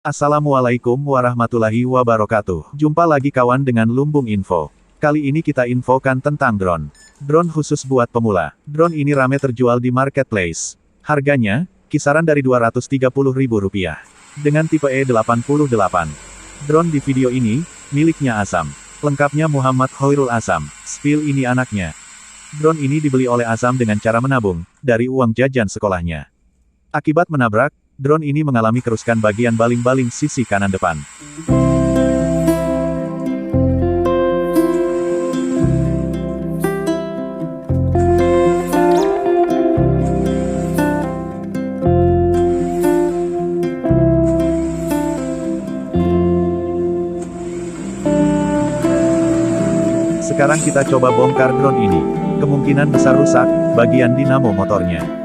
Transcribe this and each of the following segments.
Assalamualaikum warahmatullahi wabarakatuh. Jumpa lagi kawan dengan Lumbung Info. Kali ini kita infokan tentang drone. Drone khusus buat pemula. Drone ini rame terjual di marketplace. Harganya, kisaran dari Rp230.000. Dengan tipe E88. Drone di video ini, miliknya Asam. Lengkapnya Muhammad Khairul Asam. Spill ini anaknya. Drone ini dibeli oleh Asam dengan cara menabung, dari uang jajan sekolahnya. Akibat menabrak, drone ini mengalami kerusakan bagian baling-baling sisi kanan depan. Sekarang kita coba bongkar drone ini. Kemungkinan besar rusak, bagian dinamo motornya.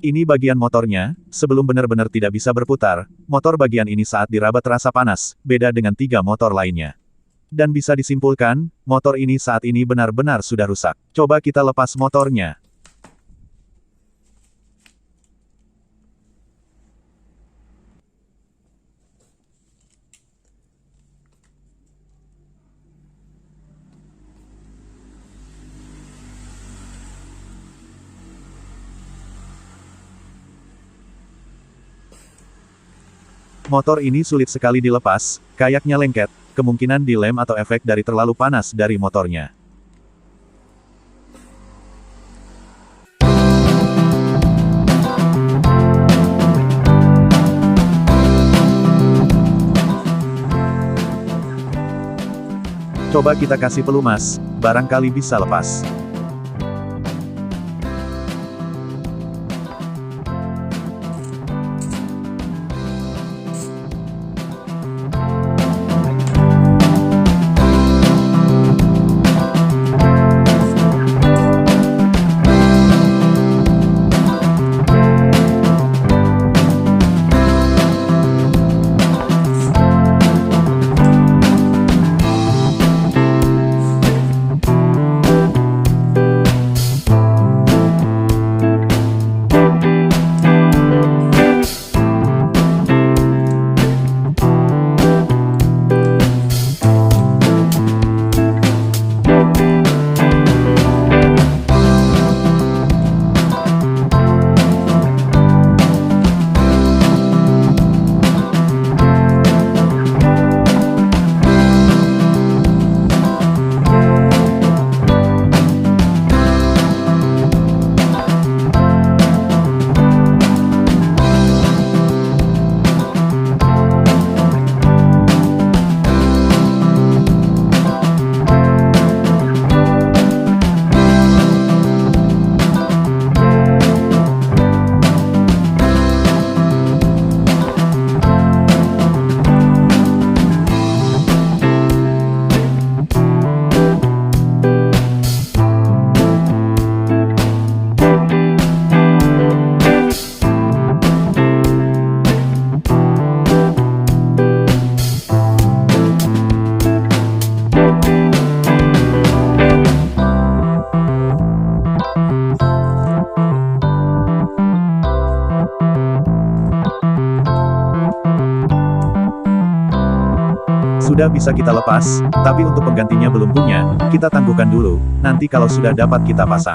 Ini bagian motornya, sebelum benar-benar tidak bisa berputar, motor bagian ini saat dirabat terasa panas, beda dengan 3 motor lainnya. Dan bisa disimpulkan, motor ini saat ini benar-benar sudah rusak. Coba kita lepas motornya. Motor ini sulit sekali dilepas, kayaknya lengket, kemungkinan dilem atau efek dari terlalu panas dari motornya. Coba kita kasih pelumas, barangkali bisa lepas. Sudah bisa kita lepas, tapi untuk penggantinya belum punya, kita tangguhkan dulu, nanti kalau sudah dapat kita pasang.